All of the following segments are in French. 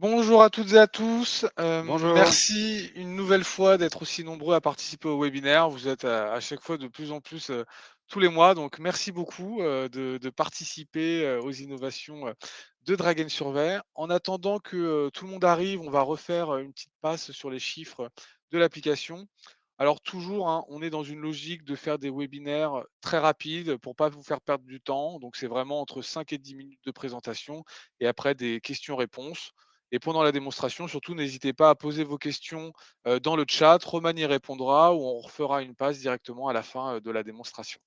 Bonjour à toutes et à tous. Bonjour. Merci une nouvelle fois d'être aussi nombreux à participer au webinaire. Vous êtes à chaque fois de plus en plus tous les mois. Donc merci beaucoup de participer aux innovations de Dragon Surveyor. En attendant que tout le monde arrive, on va refaire une petite passe sur les chiffres de l'application. Alors toujours, hein, on est dans une logique de faire des webinaires très rapides pour pas vous faire perdre du temps. Donc c'est vraiment entre 5 et 10 minutes de présentation et après des questions-réponses. Et pendant la démonstration, surtout, n'hésitez pas à poser vos questions dans le chat. Roman y répondra ou on refera une passe directement à la fin de la démonstration.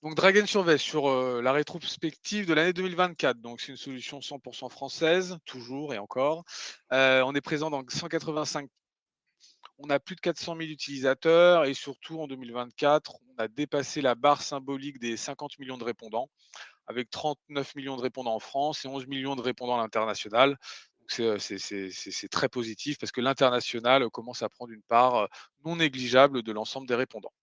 Donc Dragon Survey sur la rétrospective de l'année 2024. Donc c'est une solution 100% française, toujours et encore. On est présent dans 185. On a plus de 400 000 utilisateurs et surtout en 2024, on a dépassé la barre symbolique des 50 millions de répondants, avec 39 millions de répondants en France et 11 millions de répondants à l'international. Donc c'est très positif parce que l'international commence à prendre une part non négligeable de l'ensemble des répondants.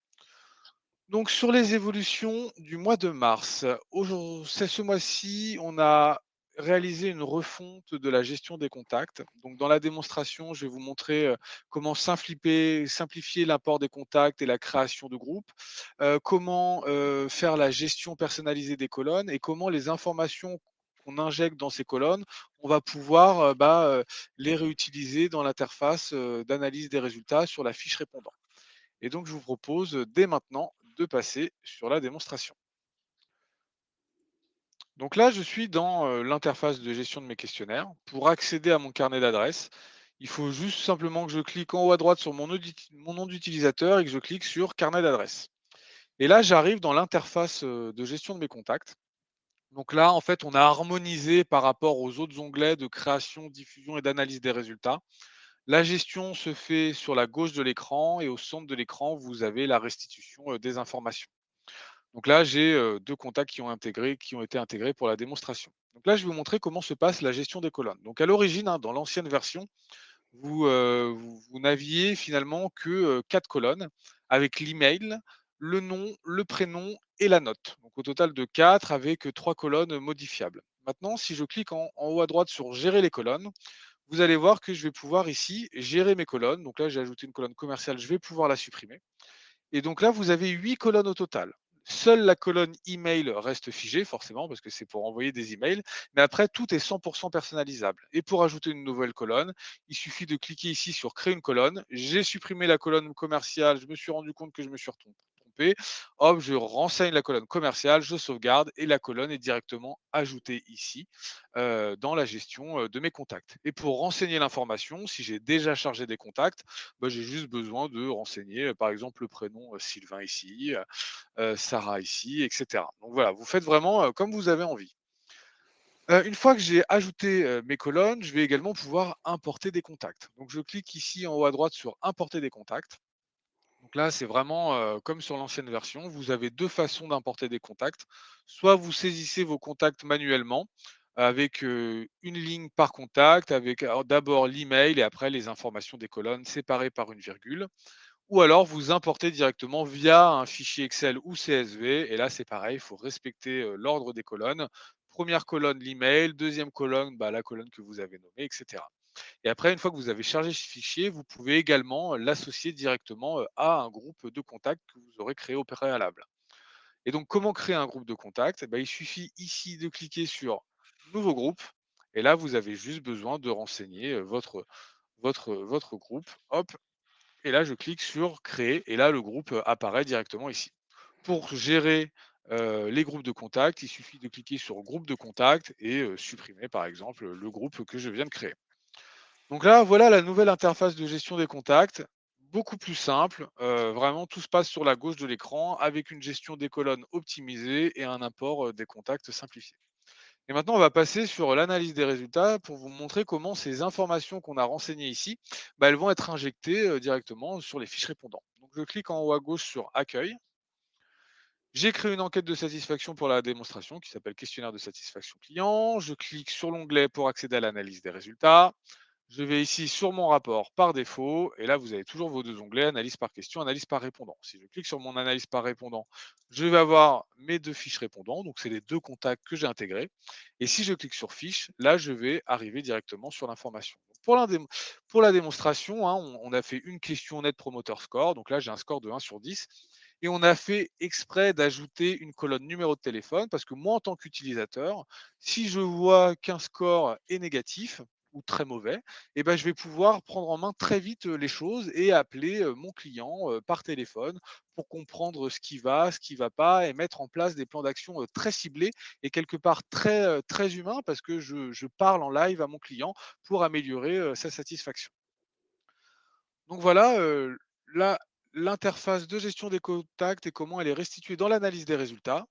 Donc sur les évolutions du mois de mars, c'est ce mois-ci, on a réalisé une refonte de la gestion des contacts. Donc dans la démonstration, je vais vous montrer comment simplifier l'import des contacts et la création de groupes, comment faire la gestion personnalisée des colonnes et comment les informations qu'on injecte dans ces colonnes, on va pouvoir les réutiliser dans l'interface d'analyse des résultats sur la fiche répondant. Et donc, je vous propose dès maintenant de passer sur la démonstration. Donc là, je suis dans l'interface de gestion de mes questionnaires. Pour accéder à mon carnet d'adresses, il faut juste simplement que je clique en haut à droite sur mon nom d'utilisateur et que je clique sur carnet d'adresses. Et là, j'arrive dans l'interface de gestion de mes contacts. Donc là, en fait, on a harmonisé par rapport aux autres onglets de création, diffusion et d'analyse des résultats. La gestion se fait sur la gauche de l'écran et au centre de l'écran, vous avez la restitution des informations. Donc là, j'ai 2 contacts qui ont été intégrés pour la démonstration. Donc là, je vais vous montrer comment se passe la gestion des colonnes. Donc à l'origine, hein, dans l'ancienne version, vous n'aviez finalement que, 4 colonnes avec l'email, le nom, le prénom et la note. Donc au total de 4 avec, 3 colonnes modifiables. Maintenant, si je clique en haut à droite sur gérer les colonnes, vous allez voir que je vais pouvoir ici gérer mes colonnes. Donc là, j'ai ajouté une colonne commerciale, je vais pouvoir la supprimer. Et donc là, vous avez 8 colonnes au total. Seule la colonne email reste figée, forcément, parce que c'est pour envoyer des emails. Mais après, tout est 100% personnalisable. Et pour ajouter une nouvelle colonne, il suffit de cliquer ici sur créer une colonne. J'ai supprimé la colonne commerciale. Je me suis rendu compte que je me suis trompé. Hop, je renseigne la colonne commerciale, je sauvegarde et la colonne est directement ajoutée ici dans la gestion de mes contacts. Et pour renseigner l'information, si j'ai déjà chargé des contacts, bah, j'ai juste besoin de renseigner, par exemple, le prénom, Sylvain ici, Sarah ici, et cetera. Donc voilà, vous faites vraiment, comme vous avez envie. Une fois que j'ai ajouté, mes colonnes, je vais également pouvoir importer des contacts. Donc je clique ici en haut à droite sur importer des contacts. Donc là, c'est vraiment, comme sur l'ancienne version, vous avez 2 façons d'importer des contacts. Soit vous saisissez vos contacts manuellement avec, une ligne par contact, avec alors d'abord l'email et après les informations des colonnes séparées par une virgule. Ou alors vous importez directement via un fichier Excel ou CSV et là c'est pareil, il faut respecter, l'ordre des colonnes. Première colonne l'email, deuxième colonne, bah, la colonne que vous avez nommée et cetera. Et après une fois que vous avez chargé ce fichier, vous pouvez également, l'associer directement, à un groupe de contacts que vous aurez créé au préalable. Et donc comment créer un groupe de contacts? Eh bah, il suffit ici de cliquer sur nouveau groupe et là vous avez juste besoin de renseigner, votre groupe. Hop, et là, je clique sur créer et là, le groupe apparaît directement ici. Pour gérer les groupes de contacts, il suffit de cliquer sur groupe de contacts et supprimer par exemple le groupe que je viens de créer. Donc là, voilà la nouvelle interface de gestion des contacts, beaucoup plus simple. Vraiment, tout se passe sur la gauche de l'écran avec une gestion des colonnes optimisée et un import des contacts simplifié. Et maintenant, on va passer sur l'analyse des résultats pour vous montrer comment ces informations qu'on a renseignées ici, bah, elles vont être injectées directement sur les fiches répondants. Donc, je clique en haut à gauche sur Accueil. J'ai créé une enquête de satisfaction pour la démonstration qui s'appelle Questionnaire de satisfaction client. Je clique sur l'onglet pour accéder à l'analyse des résultats. Je vais ici sur mon rapport par défaut et là, vous avez toujours vos 2 onglets, analyse par question, analyse par répondant. Si je clique sur mon analyse par répondant, je vais avoir mes 2 fiches répondants, donc c'est les 2 contacts que j'ai intégrés et si je clique sur fiche, là, je vais arriver directement sur l'information. Donc pour la démonstration, hein, on a fait une question Net Promoter Score, donc là, j'ai un score de 1 sur 10 et on a fait exprès d'ajouter une colonne numéro de téléphone parce que moi, en tant qu'utilisateur, si je vois qu'un score est négatif ou très mauvais, et ben, je vais pouvoir prendre en main très vite, les choses et appeler, mon client, par téléphone pour comprendre ce qui va pas et mettre en place des plans d'action, très ciblés et quelque part très humains parce que je parle en live à mon client pour améliorer, sa satisfaction. Donc voilà, la l'interface de gestion des contacts et comment elle est restituée dans l'analyse des résultats.